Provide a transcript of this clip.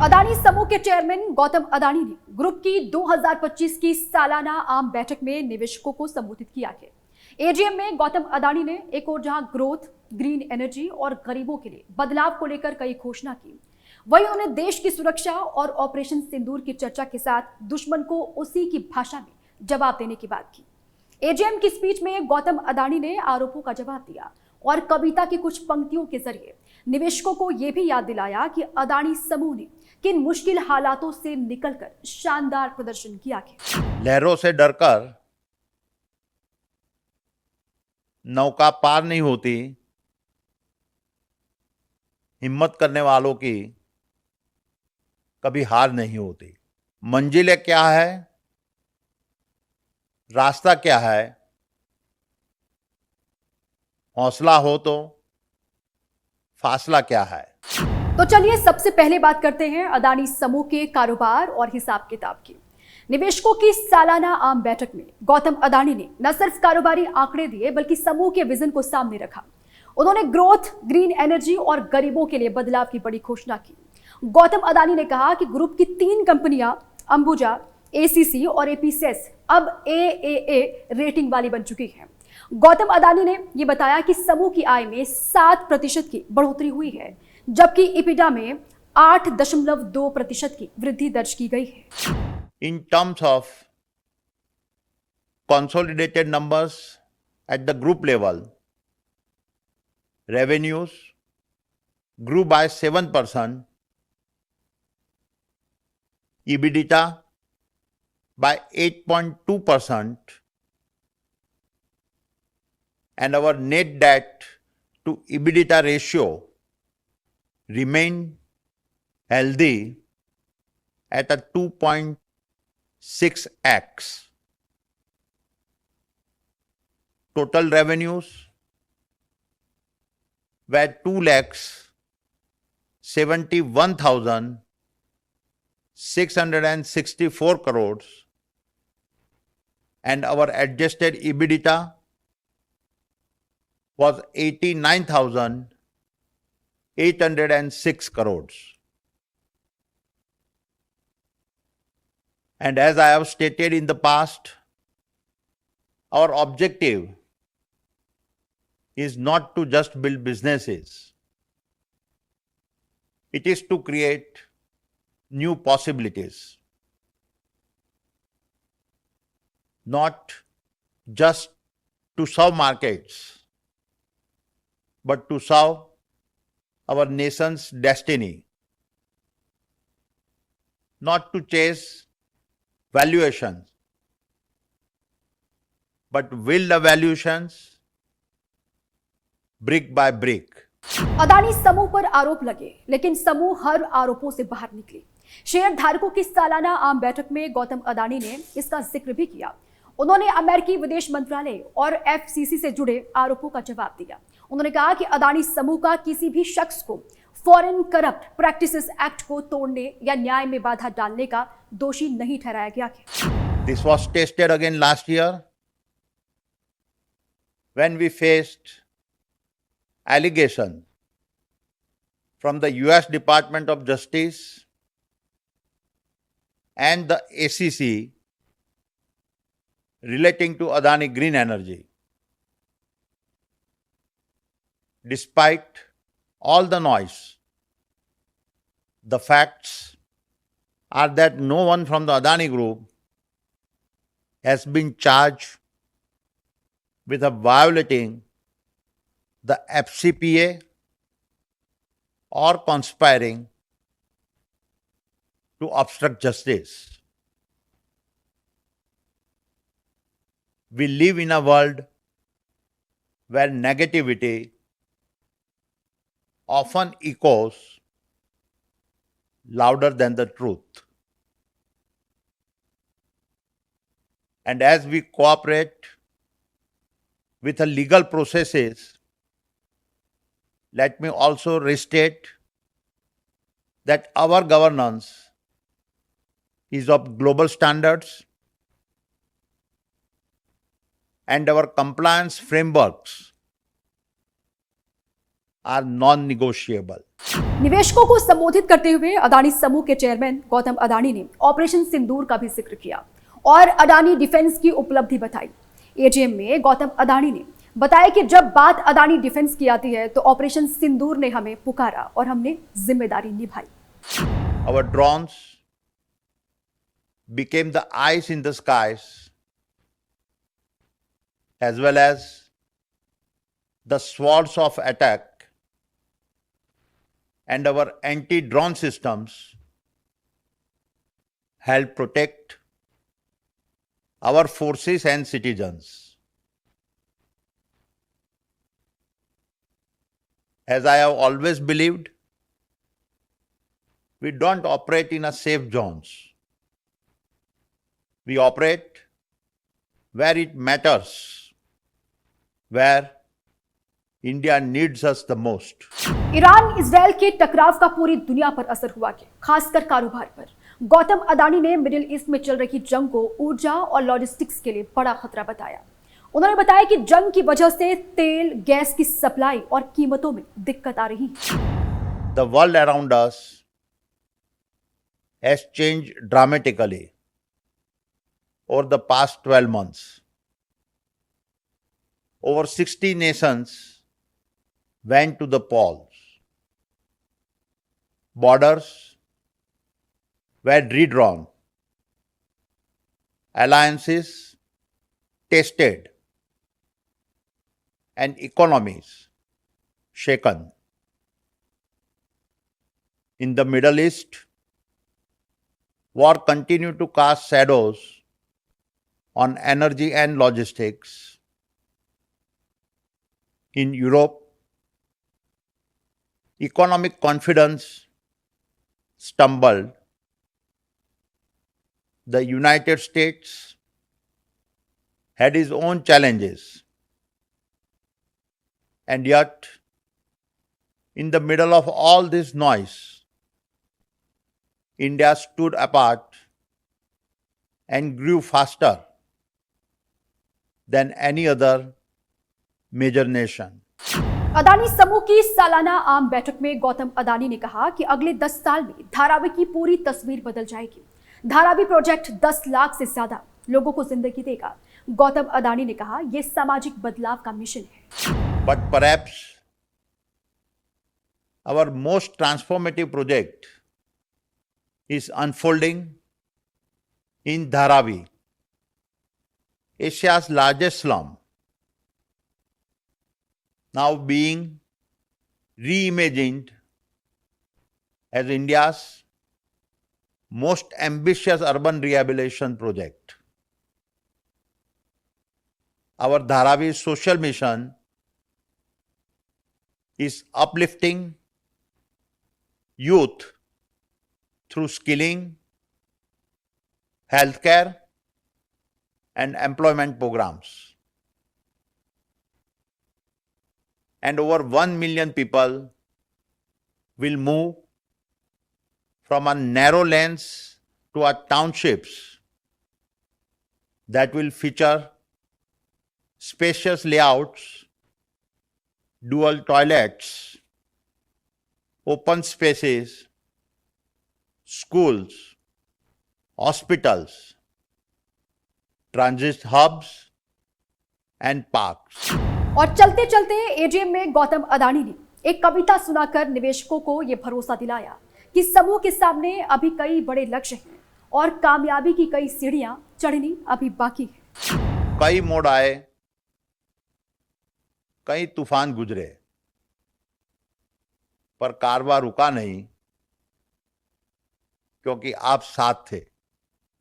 अदानी समूह के चेयरमैन गौतम अदानी ने ग्रुप की 2025 की सालाना आम बैठक में निवेशकों को संबोधित किया है। एजीएम में गौतम अदानी ने एक और जहां ग्रोथ, ग्रीन एनर्जी और गरीबों के लिए बदलाव को लेकर कई घोषणा की, वहीं उन्होंने देश की सुरक्षा और ऑपरेशन सिंदूर की चर्चा के साथ दुश्मन को उसी की भाषा में जवाब देने की बात की। एजीएम की स्पीच में गौतम अदानी ने आरोपों का जवाब दिया और कविता की कुछ पंक्तियों के जरिए निवेशकों को यह भी याद दिलाया कि अदानी समूह ने किन मुश्किल हालातों से निकलकर शानदार प्रदर्शन किया है। लहरों से डरकर नौका पार नहीं होती, हिम्मत करने वालों की कभी हार नहीं होती। मंजिलें क्या है, रास्ता क्या है, हौसला हो तो फासला क्या है। तो चलिए सबसे पहले बात करते हैं अदानी समूह के कारोबार और हिसाब किताब की। निवेशकों की सालाना आम बैठक में गौतम अदानी ने न सिर्फ कारोबारी आंकड़े दिए बल्कि समूह के विजन को सामने रखा। उन्होंने ग्रोथ, ग्रीन एनर्जी और गरीबों के लिए बदलाव की बड़ी घोषणा की। गौतम अदानी ने कहा कि ग्रुप की 3 कंपनियां अंबुजा, एसीसी और एपीसेस अब एएए रेटिंग वाली बन चुकी हैं। गौतम अदानी ने यह बताया कि समूह की आय में 7% की बढ़ोतरी हुई है, जबकि इबिडा में 8.2% की वृद्धि दर्ज की गई है। In terms of consolidated numbers at the group level, revenues grew by 7%, EBITDA by 8.2%, and our net debt to EBITDA ratio remained healthy at a 2.6x. Total revenues were 2,71,664 crores and our adjusted EBITDA was 89,806 crores. And as I have stated in the past, our objective is not to just build businesses. It is to create new possibilities. Not just to serve markets, but to serve our nation's destiny. Not to chase valuations, but build the valuations brick by brick. Adani समूह पर आरोप लगे, लेकिन समूह हर आरोपों से बाहर निकले। शेयर धारकों की सालाना आम बैठक में गौतम अदानी ने इसका जिक्र भी किया। उन्होंने अमेरिकी विदेश मंत्रालय और एफसीसी से जुड़े आरोपों का जवाब दिया। उन्होंने कहा कि अदानी समूह का किसी भी शख्स को फॉरेन करप्ट प्रैक्टिसेस एक्ट को तोड़ने या न्याय में बाधा डालने का दोषी नहीं ठहराया गया है। This was tested again last year when we faced allegations from the US Department of Justice and the ACC relating to Adani Green Energy. Despite all the noise, the facts are that no one from the Adani Group has been charged with violating the FCPA or conspiring to obstruct justice. We live in a world where negativity often echoes louder than the truth. And as we cooperate with the legal processes, let me also restate that our governance is of global standards and our compliance frameworks are non-negotiable. निवेशकों को संबोधित करते हुए अदानी समूह के chairman Gautam Adani ने operation सिंदूर का भी जिक्र किया और अदानी डिफेंस की उपलब्धि बताई। एजीएम में गौतम अदानी ने बताया कि जब बात अदानी डिफेंस की आती है तो ऑपरेशन सिंदूर ने हमें पुकारा और हमने जिम्मेदारी निभाई। Our drones became the eyes in the skies as well as the swords of attack, and our anti-drone systems help protect our forces and citizens. As I have always believed, we don't operate in a safe zones. We operate where it matters, where India needs us the most. Iran Israel के टकराव का पूरी दुनिया पर असर हुआ है, खासकर कारोबार पर। गौतम अदानी ने मिडिल ईस्ट में चल रही जंग को ऊर्जा और लॉजिस्टिक्स के लिए बड़ा खतरा बताया। उन्होंने बताया कि जंग की वजह से तेल गैस की सप्लाई और कीमतों में दिक्कत आ रही है। The world around us has changed dramatically over the past 12 months. Over 60 nations went to the polls. Borders were redrawn. Alliances tested. And economies shaken. In the Middle East, war continued to cast shadows on energy and logistics. In Europe, economic confidence stumbled. The United States had its own challenges. And yet, in the middle of all this noise, India stood apart and grew faster than any other major nation. Adani समूह की सालाना आम बैठक में गौतम अदानी ने कहा कि अगले 10 साल में धारावी की पूरी तस्वीर बदल जाएगी। धारावी प्रोजेक्ट 10 लाख से ज्यादा लोगों को जिंदगी देगा। गौतम अदानी ने कहा यह सामाजिक बदलाव का मिशन है। But perhaps our most transformative project is unfolding in Dharavi, Asia's largest slum, now being reimagined as India's most ambitious urban rehabilitation project. Our Dharavi social mission is uplifting youth through skilling, healthcare, and employment programs. And over 1 million people will move from a narrow lanes to our townships that will feature spacious layouts, dual toilets, open spaces, schools, hospitals, transit hubs, and parks. और चलते चलते AGM में गौतम अदानी ने एक कविता सुनाकर निवेशकों को यह भरोसा दिलाया कि समूह के सामने अभी कई बड़े लक्ष्य हैं और कामयाबी की कई सीढ़ियां चढ़नी अभी बाकी है। कई मोड़ आए, कई तूफान गुजरे, पर कारवां रुका नहीं क्योंकि आप साथ थे।